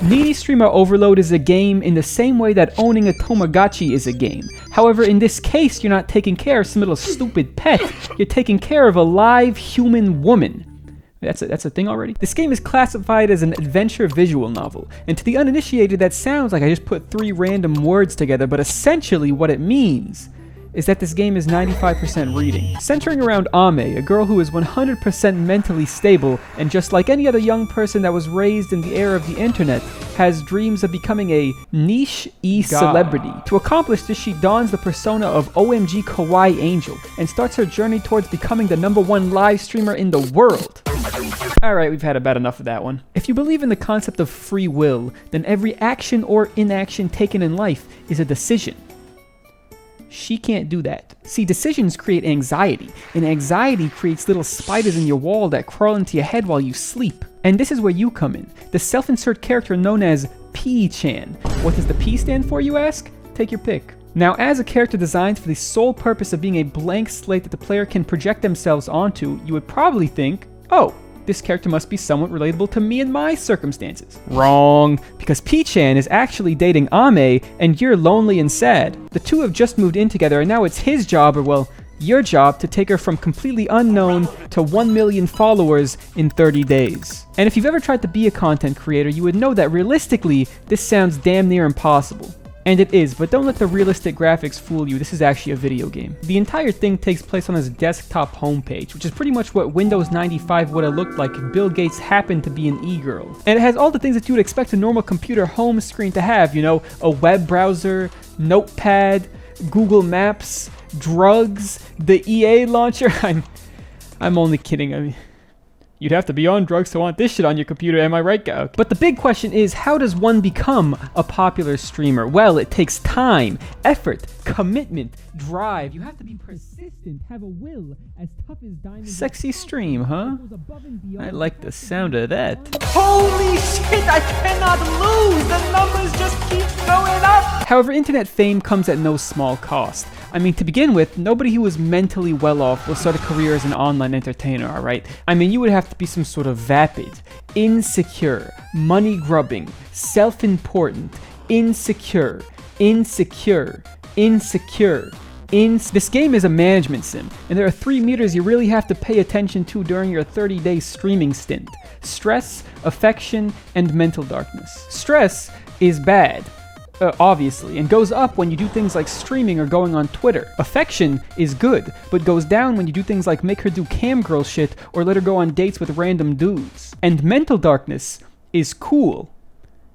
Nini Streamer Overload is a game in the same way that owning a Tamagotchi is a game. However, in this case, you're not taking care of some little stupid pet. You're taking care of a live human woman. That's a thing already? This game is classified as an adventure visual novel, and to the uninitiated that sounds like I just put 3 random words together, but essentially what it means is that this game is 95% reading. Centering around Ame, a girl who is 100% mentally stable, and just like any other young person that was raised in the era of the internet, has dreams of becoming a niche e-celebrity. To accomplish this, she dons the persona of OMG Kawaii Angel, and starts her journey towards becoming the #1 live streamer in the world. Alright, we've had about enough of that one. If you believe in the concept of free will, then every action or inaction taken in life is a decision. She can't do that. See, decisions create anxiety, and anxiety creates little spiders in your wall that crawl into your head while you sleep. And this is where you come in, the self-insert character known as P-chan. What does the P stand for, you ask? Take your pick. Now, as a character designed for the sole purpose of being a blank slate that the player can project themselves onto, you would probably think, oh, this character must be somewhat relatable to me and my circumstances. Wrong, because P-chan is actually dating Ame, and you're lonely and sad. The two have just moved in together, and now it's his job, or well, your job, to take her from completely unknown to 1 million followers in 30 days. And if you've ever tried to be a content creator, you would know that realistically, this sounds damn near impossible. And it is, but don't let the realistic graphics fool you, this is actually a video game. The entire thing takes place on his desktop homepage, which is pretty much what Windows 95 would have looked like if Bill Gates happened to be an e-girl. And it has all the things that you would expect a normal computer home screen to have, you know, a web browser, notepad, Google Maps, drugs, the EA launcher. I'm only kidding, I mean, you'd have to be on drugs to want this shit on your computer, am I right, guy? Okay. But the big question is, how does one become a popular streamer? Well, it takes time, effort, commitment, drive. You have to be persistent, have a will as tough as diamonds. Sexy stream, huh? I like the sound of that. Holy shit, I cannot lose! The numbers just keep going up! However, internet fame comes at no small cost. I mean, to begin with, nobody who is mentally well off will start a career as an online entertainer, alright? I mean, you would have to be some sort of vapid, insecure, money-grubbing, self-important, insecure. This game is a management sim, and there are 3 meters you really have to pay attention to during your 30-day streaming stint. Stress, affection, and mental darkness. Stress is bad. Obviously, and goes up when you do things like streaming or going on Twitter. Affection is good, but goes down when you do things like make her do cam girl shit or let her go on dates with random dudes. And mental darkness is cool.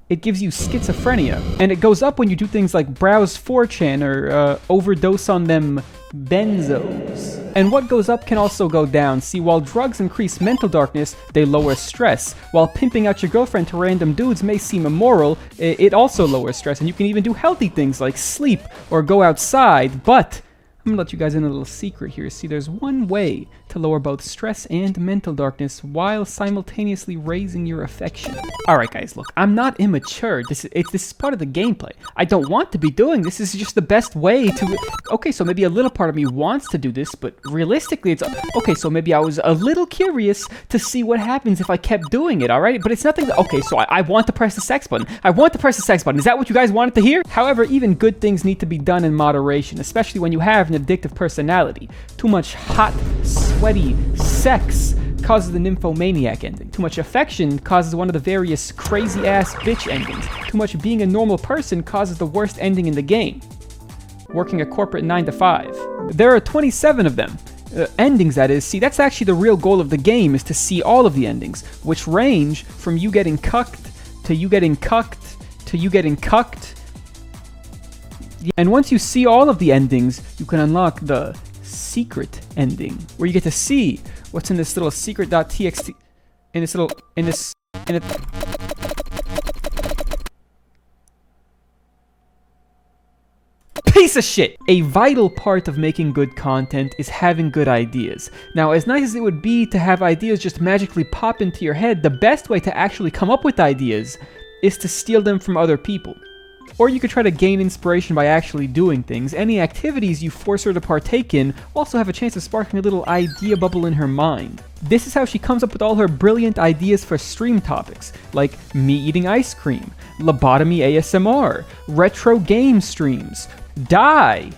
It gives you schizophrenia. And it goes up when you do things like browse 4chan or overdose on them benzos. And what goes up can also go down. See, while drugs increase mental darkness, they lower stress. While pimping out your girlfriend to random dudes may seem immoral, it also lowers stress. And you can even do healthy things like sleep or go outside. But I'm gonna let you guys in a little secret here. See, there's one way to lower both stress and mental darkness while simultaneously raising your affection. Alright guys, look, I'm not immature. This is part of the gameplay. I don't want to be doing this. This is just the best way to... Okay, so maybe a little part of me wants to do this, but realistically it's... Okay, so maybe I was a little curious to see what happens if I kept doing it, alright? But it's nothing that... Okay, so I want to press the sex button. I want to press the sex button. Is that what you guys wanted to hear? However, even good things need to be done in moderation, especially when you have an addictive personality. Too much hot, sweaty sex causes the nymphomaniac ending. Too much affection causes one of the various crazy-ass bitch endings. Too much being a normal person causes the worst ending in the game. Working a corporate 9 to 5. There are 27 of them. Endings, that is. See, that's actually the real goal of the game, is to see all of the endings, which range from you getting cucked, to you getting cucked, to you getting cucked. And once you see all of the endings, you can unlock the secret ending, where you get to see what's in this little secret.txt, piece of shit! A vital part of making good content is having good ideas. Now, as nice as it would be to have ideas just magically pop into your head, the best way to actually come up with ideas is to steal them from other people. Or you could try to gain inspiration by actually doing things. Any activities you force her to partake in also have a chance of sparking a little idea bubble in her mind. This is how she comes up with all her brilliant ideas for stream topics, like me eating ice cream, lobotomy ASMR, retro game streams, die.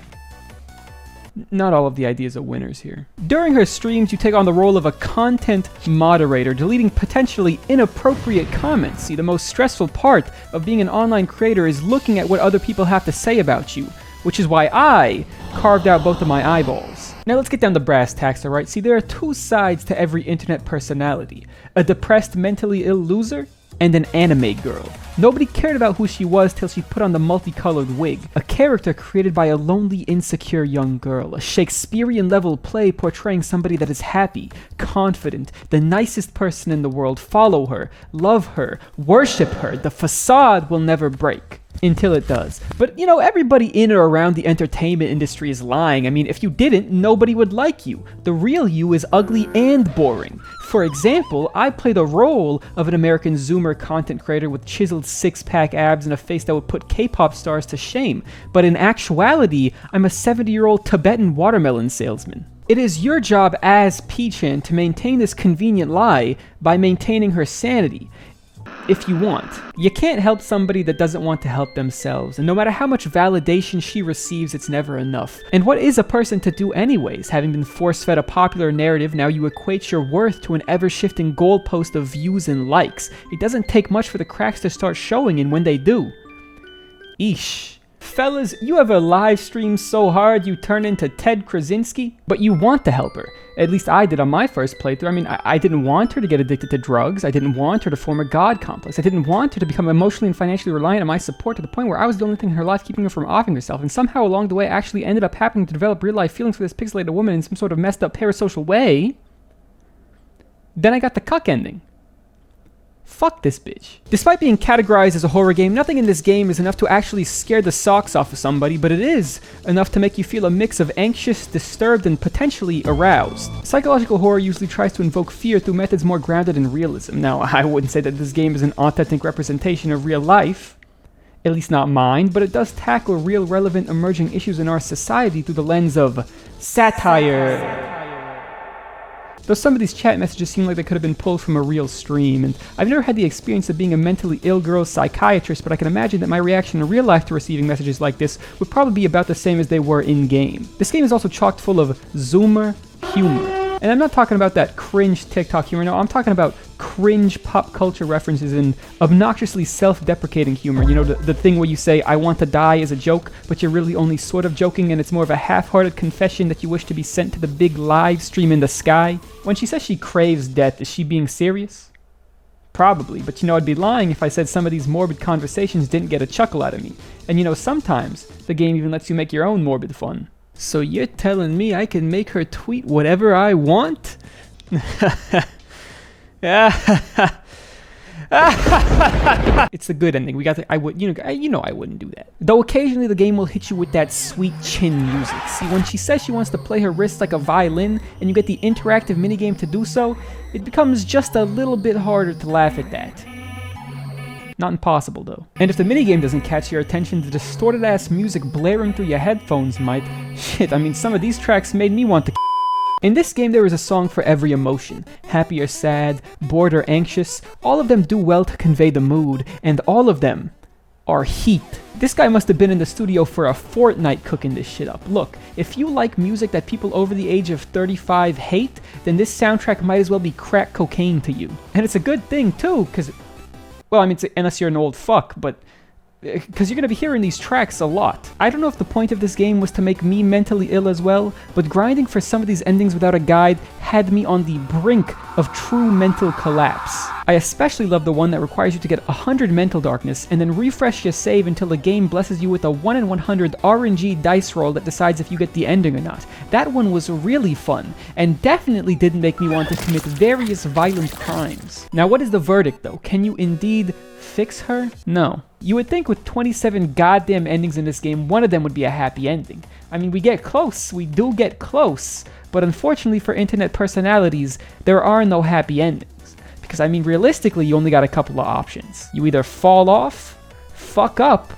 Not all of the ideas are winners here. During her streams, you take on the role of a content moderator, deleting potentially inappropriate comments. See, the most stressful part of being an online creator is looking at what other people have to say about you, which is why I carved out both of my eyeballs. Now let's get down to brass tacks, alright? See, there are two sides to every internet personality. A depressed, mentally ill loser, and an anime girl. Nobody cared about who she was till she put on the multicolored wig. A character created by a lonely, insecure young girl. A Shakespearean-level play portraying somebody that is happy, confident, the nicest person in the world. Follow her, love her, worship her. The facade will never break. Until it does. But, everybody in or around the entertainment industry is lying. I mean, if you didn't, nobody would like you. The real you is ugly and boring. For example, I play the role of an American Zoomer content creator with chiseled six-pack abs and a face that would put K-pop stars to shame. But in actuality, I'm a 70-year-old Tibetan watermelon salesman. It is your job as P-chan to maintain this convenient lie by maintaining her sanity. If you want. You can't help somebody that doesn't want to help themselves, and no matter how much validation she receives, it's never enough. And what is a person to do anyways? Having been force-fed a popular narrative, now you equate your worth to an ever-shifting goalpost of views and likes. It doesn't take much for the cracks to start showing, and when they do, eesh. Fellas, you ever live stream so hard you turn into Ted Krasinski? But you want to help her. At least I did on my first playthrough. I mean, I didn't want her to get addicted to drugs. I didn't want her to form a god complex. I didn't want her to become emotionally and financially reliant on my support to the point where I was the only thing in her life keeping her from offing herself. And somehow along the way, I actually ended up happening to develop real-life feelings for this pixelated woman in some sort of messed up parasocial way. Then I got the cuck ending. Fuck this bitch. Despite being categorized as a horror game, nothing in this game is enough to actually scare the socks off of somebody, but it is enough to make you feel a mix of anxious, disturbed, and potentially aroused. Psychological horror usually tries to invoke fear through methods more grounded in realism. Now, I wouldn't say that this game is an authentic representation of real life, at least not mine, but it does tackle real, relevant, emerging issues in our society through the lens of satire. Though some of these chat messages seem like they could have been pulled from a real stream, and I've never had the experience of being a mentally ill girl's psychiatrist, but I can imagine that my reaction in real life to receiving messages like this would probably be about the same as they were in-game. This game is also chock full of Zoomer humor. And I'm not talking about that cringe TikTok humor, no, I'm talking about cringe pop culture references and obnoxiously self-deprecating humor. You know, the thing where you say, I want to die as a joke, but you're really only sort of joking and it's more of a half-hearted confession that you wish to be sent to the big live stream in the sky. When she says she craves death, is she being serious? Probably, but I'd be lying if I said some of these morbid conversations didn't get a chuckle out of me. And sometimes the game even lets you make your own morbid fun. So you're telling me I can make her tweet whatever I want? It's a good ending. We got the, I wouldn't do that. Though occasionally the game will hit you with that sweet chin music. See, when she says she wants to play her wrists like a violin, and you get the interactive minigame to do so, it becomes just a little bit harder to laugh at that. Not impossible, though. And if the minigame doesn't catch your attention, the distorted-ass music blaring through your headphones might. Shit, I mean, some of these tracks made me want to. In this game, there is a song for every emotion. Happy or sad, bored or anxious, all of them do well to convey the mood, and all of them are heat. This guy must have been in the studio for a fortnight cooking this shit up. Look, if you like music that people over the age of 35 hate, then this soundtrack might as well be crack cocaine to you. And it's a good thing, too, because... Well, I mean, unless you're an old fuck, but... Because you're going to be hearing these tracks a lot. I don't know if the point of this game was to make me mentally ill as well, but grinding for some of these endings without a guide had me on the brink of true mental collapse. I especially love the one that requires you to get 100 mental darkness and then refresh your save until the game blesses you with a 1 in 100 RNG dice roll that decides if you get the ending or not. That one was really fun, and definitely didn't make me want to commit various violent crimes. Now, what is the verdict though? Can you indeed fix her? No. You would think with 27 goddamn endings in this game, one of them would be a happy ending. I mean, we get close, we do get close, but unfortunately for internet personalities, there are no happy endings. Because I mean, realistically, you only got a couple of options. You either fall off, fuck up,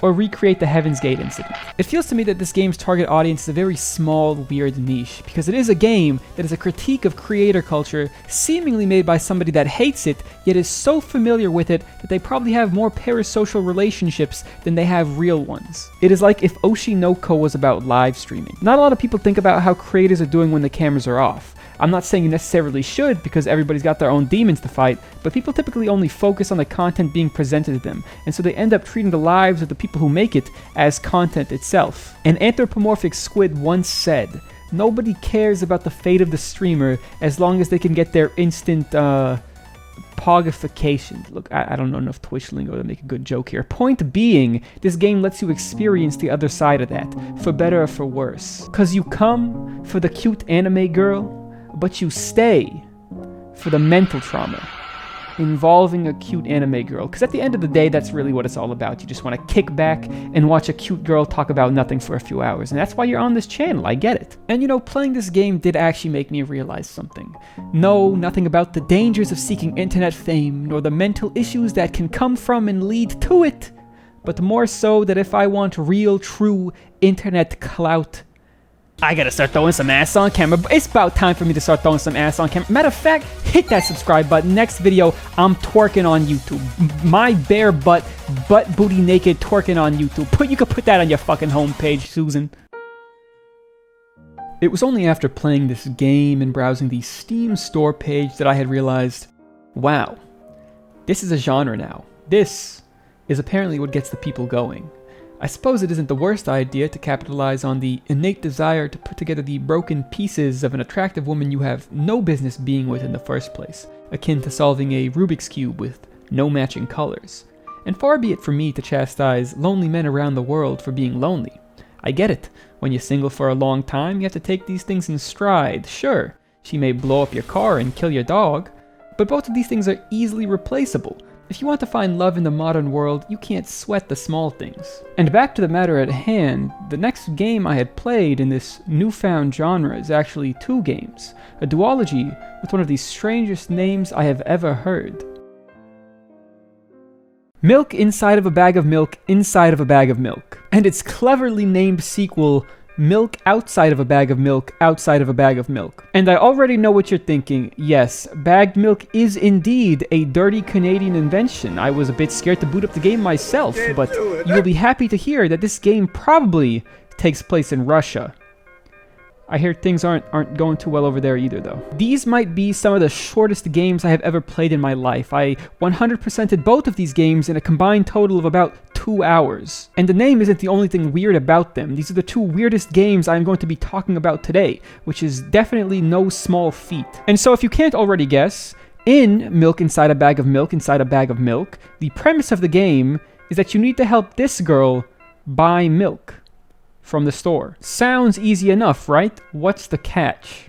or recreate the Heaven's Gate incident. It feels to me that this game's target audience is a very small, weird niche, because it is a game that is a critique of creator culture, seemingly made by somebody that hates it, yet is so familiar with it that they probably have more parasocial relationships than they have real ones. It is like if Oshinoko was about live streaming. Not a lot of people think about how creators are doing when the cameras are off. I'm not saying you necessarily should, because everybody's got their own demons to fight, but people typically only focus on the content being presented to them, and so they end up treating the lives of the people who make it as content itself. An anthropomorphic squid once said, "Nobody cares about the fate of the streamer as long as they can get their instant, pogification." Look, I don't know enough Twitch lingo to make a good joke here. Point being, this game lets you experience the other side of that, for better or for worse. 'Cause you come for the cute anime girl, but you stay for the mental trauma involving a cute anime girl. Because at the end of the day, that's really what it's all about. You just want to kick back and watch a cute girl talk about nothing for a few hours. And that's why you're on this channel, I get it. And you know, playing this game did actually make me realize something. No, nothing about the dangers of seeking internet fame, nor the mental issues that can come from and lead to it. But more so that if I want real, true internet clout, I gotta start throwing some ass on camera. It's about time for me to start throwing some ass on camera. Matter of fact, hit that subscribe button. Next video, I'm twerking on YouTube. My bare butt booty naked twerking on YouTube. You could put that on your fucking homepage, Susan. It was only after playing this game and browsing the Steam store page that I had realized, wow, this is a genre now. This is apparently what gets the people going. I suppose it isn't the worst idea to capitalize on the innate desire to put together the broken pieces of an attractive woman you have no business being with in the first place, akin to solving a Rubik's Cube with no matching colors. And far be it from me to chastise lonely men around the world for being lonely. I get it. When you're single for a long time, you have to take these things in stride. Sure, she may blow up your car and kill your dog, but both of these things are easily replaceable. If you want to find love in the modern world, you can't sweat the small things. And back to the matter at hand, the next game I had played in this newfound genre is actually two games, a duology with one of the strangest names I have ever heard. Milk inside of a bag of milk inside of a bag of milk. And its cleverly named sequel, Milk outside of a bag of milk outside of a bag of milk. And I already know what you're thinking. Yes, bagged milk is indeed a dirty Canadian invention. I was a bit scared to boot up the game myself, but you will be happy to hear that this game probably takes place in Russia. I hear things aren't going too well over there either, though. These might be some of the shortest games I have ever played in my life. I 100%ed both of these games in a combined total of about 2 hours. And the name isn't the only thing weird about them. These are the two weirdest games I'm going to be talking about today, which is definitely no small feat. And so if you can't already guess, in Milk inside a bag of milk inside a bag of milk, the premise of the game is that you need to help this girl buy milk from the store. Sounds easy enough, right? What's the catch?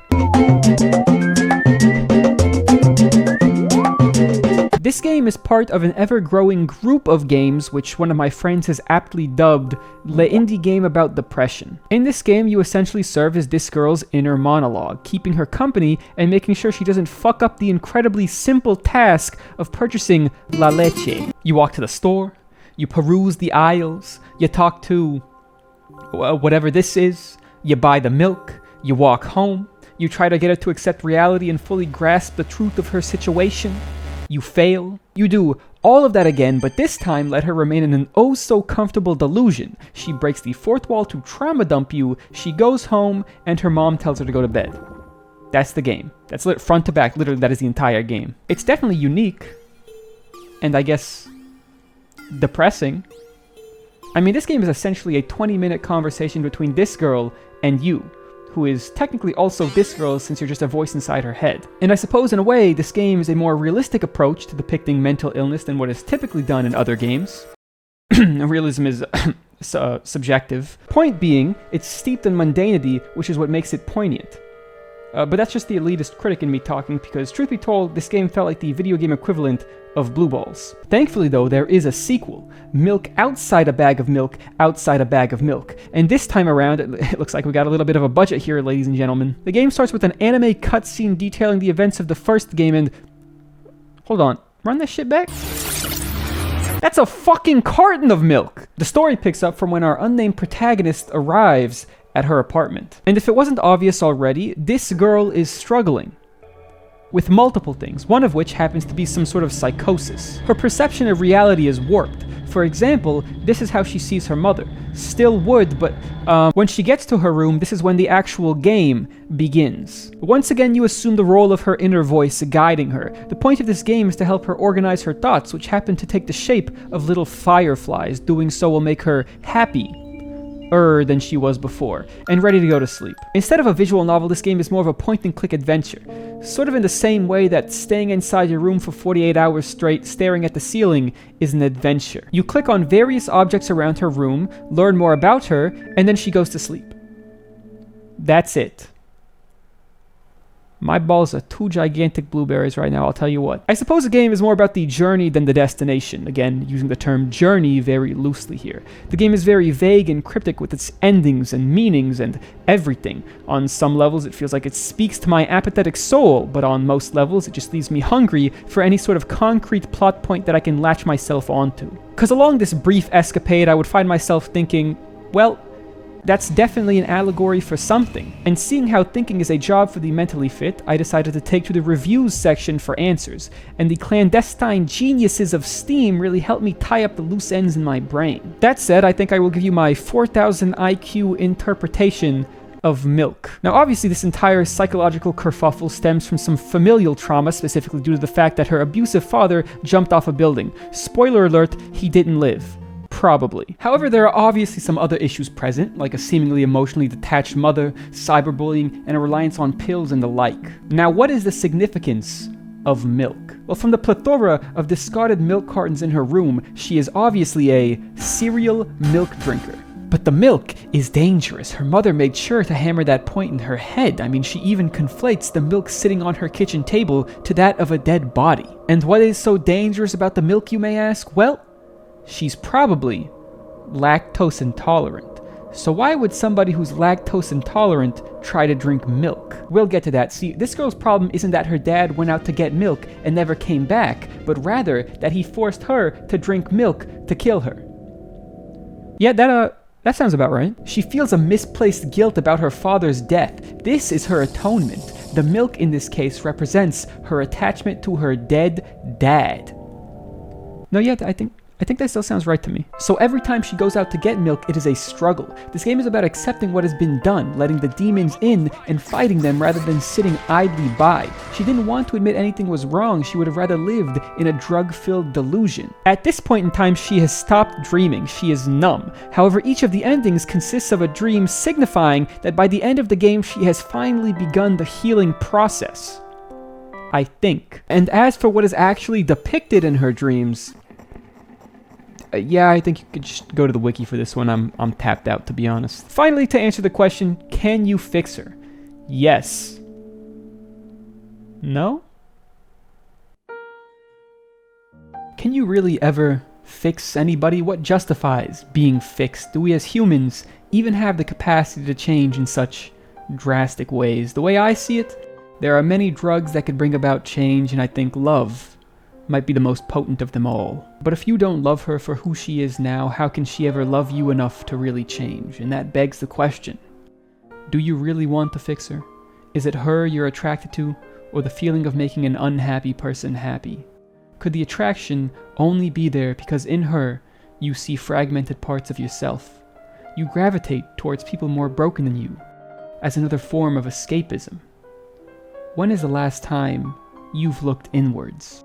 This game is part of an ever-growing group of games which one of my friends has aptly dubbed the indie game about depression. In this game, you essentially serve as this girl's inner monologue, keeping her company and making sure she doesn't fuck up the incredibly simple task of purchasing la leche. You walk to the store, you peruse the aisles, you talk to whatever this is, you buy the milk, you walk home, you try to get her to accept reality and fully grasp the truth of her situation. You fail. You do all of that again, but this time let her remain in an oh-so-comfortable delusion. She breaks the fourth wall to trauma dump you, she goes home, and her mom tells her to go to bed. That's the game. That's front to back, literally that is the entire game. It's definitely unique, and I guess depressing. I mean, this game is essentially a 20-minute conversation between this girl and you, who is technically also this girl since you're just a voice inside her head. And I suppose in a way, this game is a more realistic approach to depicting mental illness than what is typically done in other games. Realism is subjective. Point being, it's steeped in mundanity, which is what makes it poignant. But that's just the elitist critic in me talking, because truth be told, this game felt like the video game equivalent of Blue Balls. Thankfully though, there is a sequel, Milk outside a bag of milk, outside a bag of milk. And this time around, it looks like we got a little bit of a budget here, ladies and gentlemen. The game starts with an anime cutscene detailing the events of the first game and... Hold on, run that shit back? That's a fucking carton of milk! The story picks up from when our unnamed protagonist arrives at her apartment. And if it wasn't obvious already, this girl is struggling with multiple things, one of which happens to be some sort of psychosis. Her perception of reality is warped. For example, this is how she sees her mother. Still wood, but when she gets to her room, this is when the actual game begins. Once again, you assume the role of her inner voice guiding her. The point of this game is to help her organize her thoughts, which happen to take the shape of little fireflies. Doing so will make her happy than she was before, and ready to go to sleep. Instead of a visual novel, this game is more of a point-and-click adventure. Sort of in the same way that staying inside your room for 48 hours straight, staring at the ceiling, is an adventure. You click on various objects around her room, learn more about her, and then she goes to sleep. That's it. My balls are 2 gigantic blueberries right now, I'll tell you what. I suppose the game is more about the journey than the destination. Again, using the term journey very loosely here. The game is very vague and cryptic with its endings and meanings and everything. On some levels, it feels like it speaks to my apathetic soul, but on most levels, it just leaves me hungry for any sort of concrete plot point that I can latch myself onto. Because along this brief escapade, I would find myself thinking, well, that's definitely an allegory for something. And seeing how thinking is a job for the mentally fit, I decided to take to the reviews section for answers, and the clandestine geniuses of Steam really helped me tie up the loose ends in my brain. That said, I think I will give you my 4000 IQ interpretation of milk. Now obviously this entire psychological kerfuffle stems from some familial trauma, specifically due to the fact that her abusive father jumped off a building. Spoiler alert, he didn't live. Probably. However, there are obviously some other issues present, like a seemingly emotionally detached mother, cyberbullying, and a reliance on pills and the like. Now, what is the significance of milk? Well, from the plethora of discarded milk cartons in her room, she is obviously a serial milk drinker. But the milk is dangerous. Her mother made sure to hammer that point in her head. I mean, she even conflates the milk sitting on her kitchen table to that of a dead body. And what is so dangerous about the milk, you may ask? Well, she's probably lactose intolerant. So why would somebody who's lactose intolerant try to drink milk? We'll get to that. See, this girl's problem isn't that her dad went out to get milk and never came back, but rather that he forced her to drink milk to kill her. Yeah, that sounds about right. She feels a misplaced guilt about her father's death. This is her atonement. The milk in this case represents her attachment to her dead dad. No, yeah, I think that still sounds right to me. So every time she goes out to get milk, it is a struggle. This game is about accepting what has been done, letting the demons in and fighting them rather than sitting idly by. She didn't want to admit anything was wrong. She would have rather lived in a drug-filled delusion. At this point in time, she has stopped dreaming. She is numb. However, each of the endings consists of a dream signifying that by the end of the game, she has finally begun the healing process. I think. And as for what is actually depicted in her dreams, yeah, I think you could just go to the wiki for this one. I'm tapped out, to be honest. Finally, to answer the question, can you fix her? Yes. No? Can you really ever fix anybody? What justifies being fixed? Do we as humans even have the capacity to change in such drastic ways? The way I see it, there are many drugs that could bring about change, and I think love might be the most potent of them all. But if you don't love her for who she is now, how can she ever love you enough to really change? And that begs the question, do you really want to fix her? Is it her you're attracted to, or the feeling of making an unhappy person happy? Could the attraction only be there because in her, you see fragmented parts of yourself? You gravitate towards people more broken than you, as another form of escapism. When is the last time you've looked inwards?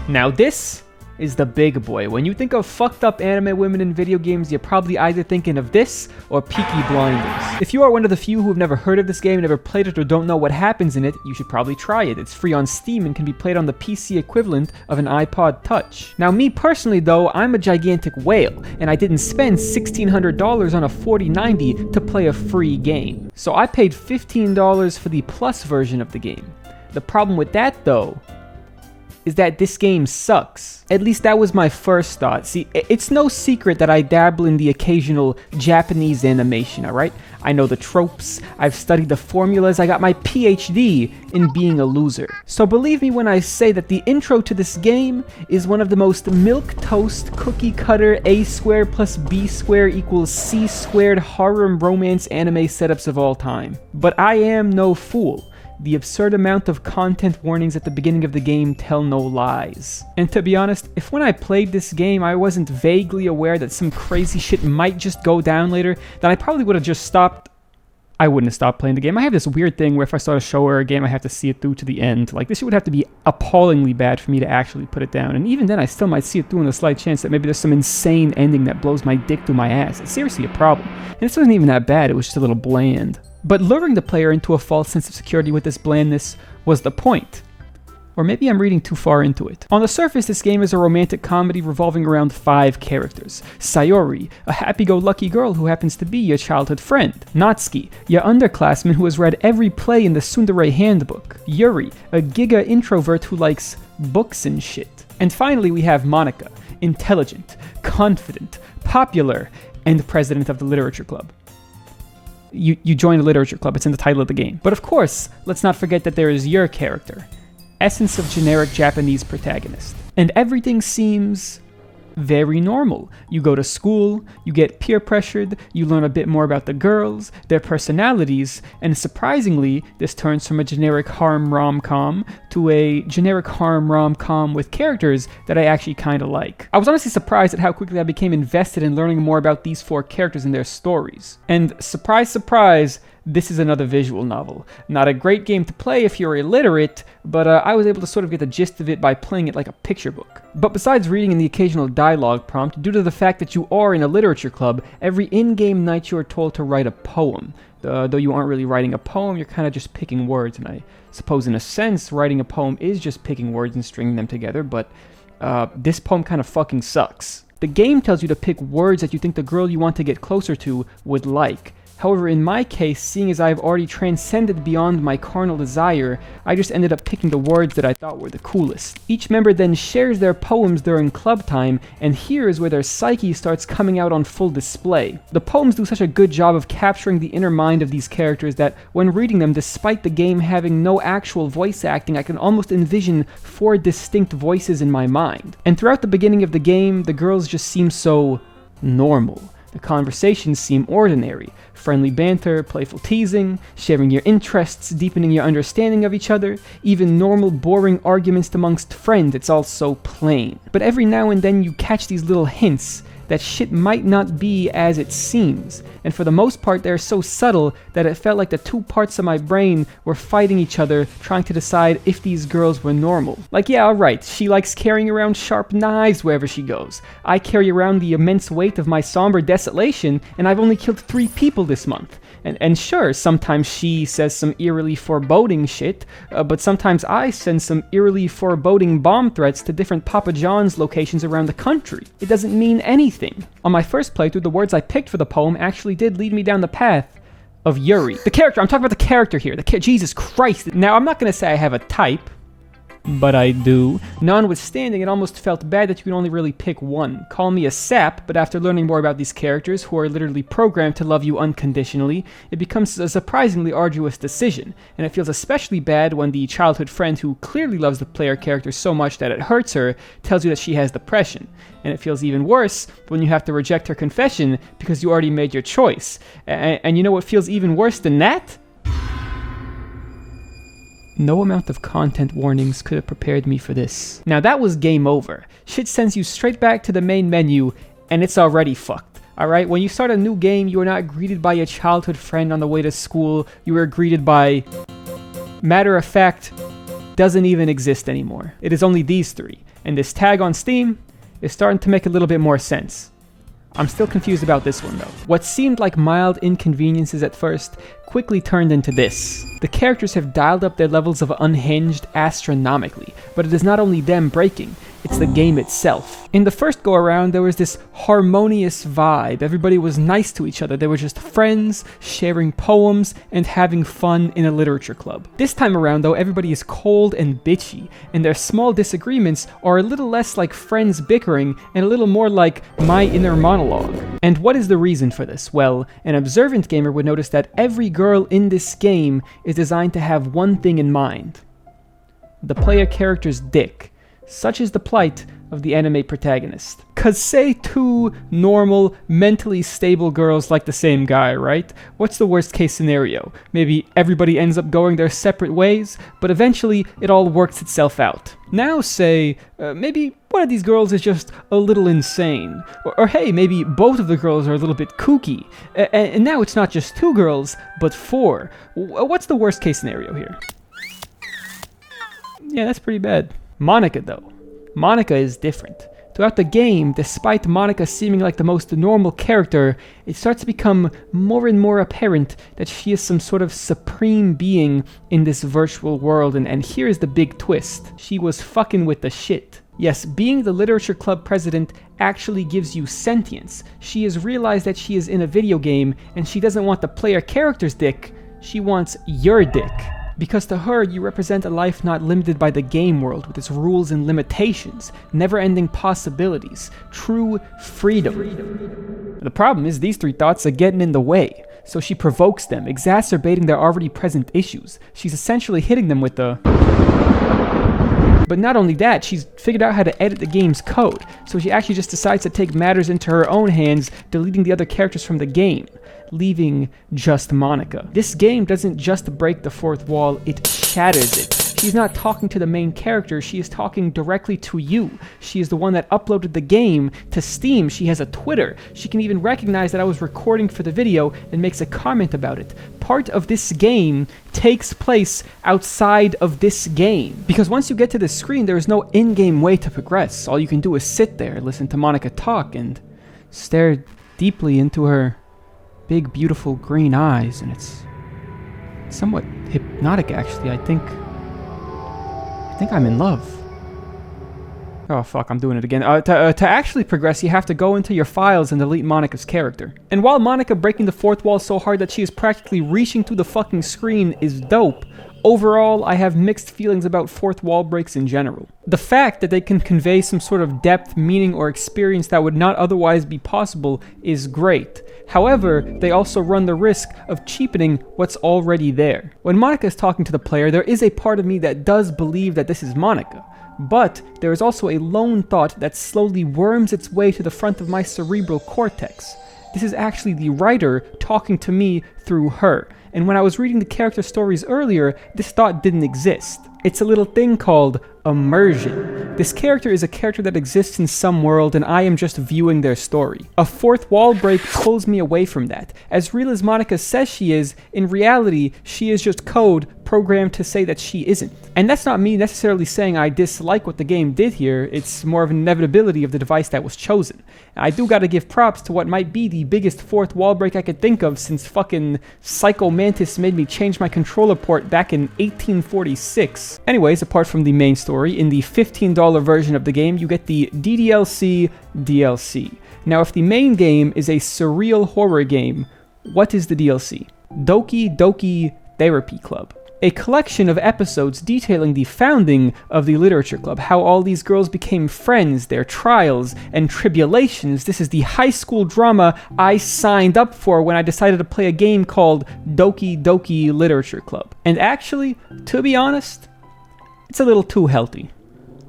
Now this is the big boy. When you think of fucked up anime women in video games, you're probably either thinking of this or Peaky Blinders. If you are one of the few who have never heard of this game, never played it, or don't know what happens in it, you should probably try it. It's free on Steam and can be played on the PC equivalent of an iPod Touch. Now me personally though, I'm a gigantic whale, and I didn't spend $1,600 on a 4090 to play a free game. So I paid $15 for the Plus version of the game. The problem with that though is that this game sucks. At least that was my first thought. See, it's no secret that I dabble in the occasional Japanese animation, alright? I know the tropes, I've studied the formulas, I got my PhD in being a loser. So believe me when I say that the intro to this game is one of the most milquetoast, cookie-cutter, A squared plus B squared equals C squared horror romance anime setups of all time. But I am no fool. The absurd amount of content warnings at the beginning of the game tell no lies. And to be honest, if when I played this game I wasn't vaguely aware that some crazy shit might just go down later, then I probably would have just stopped. I wouldn't have stopped playing the game. I have this weird thing where if I start a show or a game, I have to see it through to the end. Like, this shit would have to be appallingly bad for me to actually put it down. And even then, I still might see it through in the slight chance that maybe there's some insane ending that blows my dick through my ass. It's seriously a problem. And this wasn't even that bad, it was just a little bland. But luring the player into a false sense of security with this blandness was the point. Or maybe I'm reading too far into it. On the surface, this game is a romantic comedy revolving around 5 characters. Sayori, a happy-go-lucky girl who happens to be your childhood friend. Natsuki, your underclassman who has read every play in the Tsundere handbook. Yuri, a giga introvert who likes books and shit. And finally, we have Monika, intelligent, confident, popular, and president of the literature club. You join a literature club, it's in the title of the game. But of course, let's not forget that there is your character. Essence of generic Japanese protagonist. And everything seems very normal. You go to school, you get peer pressured, you learn a bit more about the girls, their personalities, and surprisingly, this turns from a generic harem rom-com to a generic harem rom-com with characters that I actually kinda like. I was honestly surprised at how quickly I became invested in learning more about these 4 characters and their stories. And surprise, surprise, this is another visual novel. Not a great game to play if you're illiterate, but I was able to sort of get the gist of it by playing it like a picture book. But besides reading in the occasional dialogue prompt, due to the fact that you are in a literature club, every in-game night you are told to write a poem. Though you aren't really writing a poem, you're kind of just picking words, and I suppose in a sense, writing a poem is just picking words and stringing them together, but this poem kind of fucking sucks. The game tells you to pick words that you think the girl you want to get closer to would like. However, in my case, seeing as I've already transcended beyond my carnal desire, I just ended up picking the words that I thought were the coolest. Each member then shares their poems during club time, and here is where their psyche starts coming out on full display. The poems do such a good job of capturing the inner mind of these characters that when reading them, despite the game having no actual voice acting, I can almost envision 4 distinct voices in my mind. And throughout the beginning of the game, the girls just seem so normal. The conversations seem ordinary. Friendly banter, playful teasing, sharing your interests, deepening your understanding of each other, even normal boring arguments amongst friends, it's all so plain. But every now and then you catch these little hints that shit might not be as it seems, and for the most part they're so subtle that it felt like the 2 parts of my brain were fighting each other, trying to decide if these girls were normal. Like, yeah, alright, she likes carrying around sharp knives wherever she goes. I carry around the immense weight of my somber desolation, and I've only killed 3 people this month. And sure, sometimes she says some eerily foreboding shit, but sometimes I send some eerily foreboding bomb threats to different Papa John's locations around the country. It doesn't mean anything. On my first playthrough, the words I picked for the poem actually did lead me down the path of Yuri. The character, I'm talking about the character here. Jesus Christ. Now, I'm not going to say I have a type, but I do. Notwithstanding, it almost felt bad that you can only really pick one. Call me a sap, but after learning more about these characters, who are literally programmed to love you unconditionally, it becomes a surprisingly arduous decision, and it feels especially bad when the childhood friend who clearly loves the player character so much that it hurts her tells you that she has depression. And it feels even worse when you have to reject her confession because you already made your choice. And you know what feels even worse than that? No amount of content warnings could have prepared me for this. Now that was game over. Shit sends you straight back to the main menu, and it's already fucked. Alright, when you start a new game, you are not greeted by your childhood friend on the way to school, you are greeted by... matter of fact, doesn't even exist anymore. It is only these 3, and this tag on Steam is starting to make a little bit more sense. I'm still confused about this one though. What seemed like mild inconveniences at first quickly turned into this. The characters have dialed up their levels of unhinged astronomically, but it is not only them breaking, it it's the game itself. In the first go around, there was this harmonious vibe. Everybody was nice to each other. They were just friends, sharing poems, and having fun in a literature club. This time around, though, everybody is cold and bitchy, and their small disagreements are a little less like friends bickering and a little more like my inner monologue. And what is the reason for this? Well, an observant gamer would notice that every girl in this game is designed to have one thing in mind: the player character's dick. Such is the plight of the anime protagonist. Cause say two normal, mentally stable girls like the same guy, right? What's the worst case scenario? Maybe everybody ends up going their separate ways, but eventually it all works itself out. Now say, maybe one of these girls is just a little insane. Or hey, maybe both of the girls are a little bit kooky. And now it's not just two girls, but four. What's the worst case scenario here? Yeah, that's pretty bad. Monika, though. Monika is different. Throughout the game, despite Monika seeming like the most normal character, it starts to become more and more apparent that she is some sort of supreme being in this virtual world, and here is the big twist. She was fucking with the shit. Yes, being the literature club president actually gives you sentience. She has realized that she is in a video game, and she doesn't want the player character's dick, she wants your dick. Because to her, you represent a life not limited by the game world with its rules and limitations, never-ending possibilities, true freedom. The problem is these three thoughts are getting in the way, so she provokes them, exacerbating their already present issues. She's essentially hitting them with the... But not only that, she's figured out how to edit the game's code, so she actually just decides to take matters into her own hands, deleting the other characters from the game, leaving just Monika. This game doesn't just break the fourth wall, it shatters it. She's not talking to the main character, she is talking directly to you. She is the one that uploaded the game to Steam. She has a Twitter. She can even recognize that I was recording for the video and makes a comment about it. Part of this game takes place outside of this game. Because once you get to the screen, there is no in-game way to progress. All you can do is sit there, listen to Monika talk, and stare deeply into her big, beautiful green eyes, and it's somewhat hypnotic, actually. I think I'm in love. Oh fuck, I'm doing it again. To actually progress, you have to go into your files and delete Monika's character. And while Monika breaking the fourth wall so hard that she is practically reaching through the fucking screen is dope, overall, I have mixed feelings about fourth wall breaks in general. The fact that they can convey some sort of depth, meaning, or experience that would not otherwise be possible is great. However, they also run the risk of cheapening what's already there. When Monika is talking to the player, there is a part of me that does believe that this is Monika. But there is also a lone thought that slowly worms its way to the front of my cerebral cortex. This is actually the writer talking to me through her. And when I was reading the character stories earlier, this thought didn't exist. It's a little thing called immersion. This character is a character that exists in some world, and I am just viewing their story. A fourth wall break pulls me away from that. As real as Monika says she is, in reality, she is just code programmed to say that she isn't. And that's not me necessarily saying I dislike what the game did here, it's more of an inevitability of the device that was chosen. I do gotta give props to what might be the biggest fourth wall break I could think of since fucking Psycho Mantis made me change my controller port back in 1846. Anyways, apart from the main story, in the $15 version of the game, you get the DDLC DLC. Now, if the main game is a surreal horror game, what is the DLC? Doki Therapy Club. A collection of episodes detailing the founding of the literature club, how all these girls became friends, their trials and tribulations. This is the high school drama I signed up for when I decided to play a game called Doki Literature Club. And actually, to be honest, it's a little too healthy.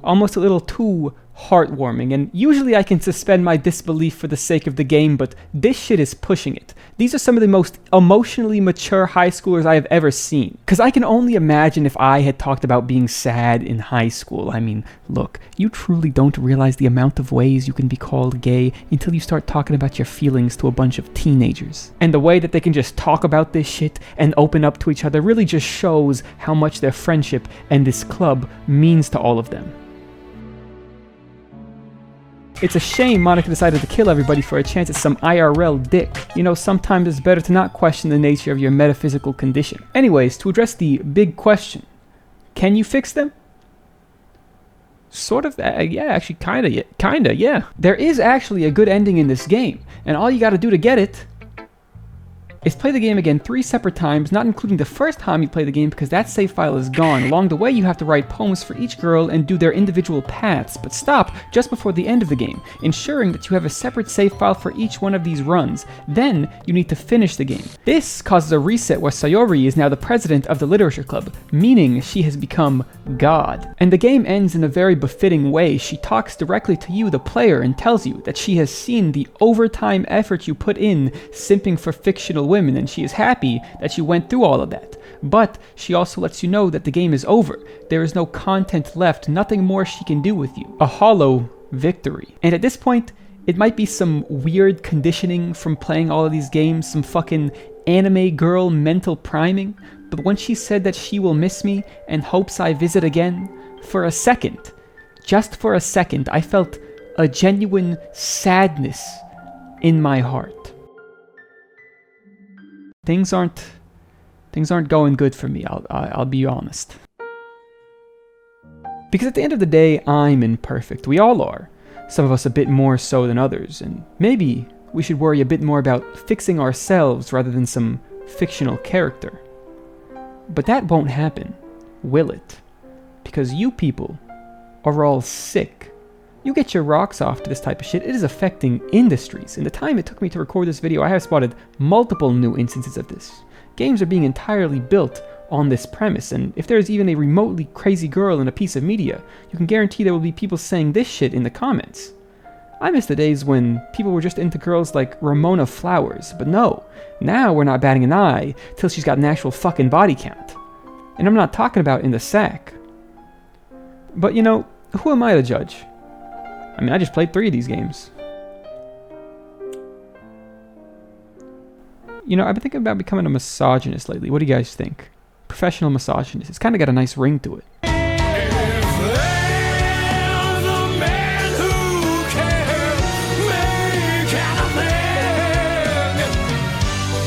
Almost a little too heartwarming, and usually I can suspend my disbelief for the sake of the game, but this shit is pushing it. These are some of the most emotionally mature high schoolers I have ever seen. Because I can only imagine if I had talked about being sad in high school. I mean, look, you truly don't realize the amount of ways you can be called gay until you start talking about your feelings to a bunch of teenagers. And the way that they can just talk about this shit and open up to each other really just shows how much their friendship and this club means to all of them. It's a shame Monika decided to kill everybody for a chance at some IRL dick. You know, sometimes it's better to not question the nature of your metaphysical condition. Anyways, to address the big question, can you fix them? Sort of, yeah, actually, kinda, yeah. There is actually a good ending in this game, and all you gotta do to get it is play the game again 3 separate times, not including the first time you play the game because that save file is gone. Along the way, you have to write poems for each girl and do their individual paths, but stop just before the end of the game, ensuring that you have a separate save file for each one of these runs. Then, you need to finish the game. This causes a reset where Sayori is now the president of the literature club, meaning she has become God. And the game ends in a very befitting way. She talks directly to you, the player, and tells you that she has seen the overtime effort you put in simping for fictional women, and she is happy that you went through all of that. But she also lets you know that the game is over. There is no content left, nothing more she can do with you. A hollow victory. And at this point, it might be some weird conditioning from playing all of these games, some fucking anime girl mental priming, but when she said that she will miss me and hopes I visit again, for a second, just for a second, I felt a genuine sadness in my heart. Things aren't going good for me, I'll be honest. Because at the end of the day, I'm imperfect. We all are. Some of us a bit more so than others, and maybe we should worry a bit more about fixing ourselves rather than some fictional character. But that won't happen, will it? Because you people are all sick. You get your rocks off to this type of shit. It is affecting industries. In the time it took me to record this video, I have spotted multiple new instances of this. Games are being entirely built on this premise, and if there is even a remotely crazy girl in a piece of media, you can guarantee there will be people saying this shit in the comments. I miss the days when people were just into girls like Ramona Flowers, but no, now we're not batting an eye till she's got an actual fucking body count. And I'm not talking about in the sack. But you know, who am I to judge? I mean, I just played 3 of these games. You know, I've been thinking about becoming a misogynist lately. What do you guys think? Professional misogynist. It's kind of got a nice ring to it.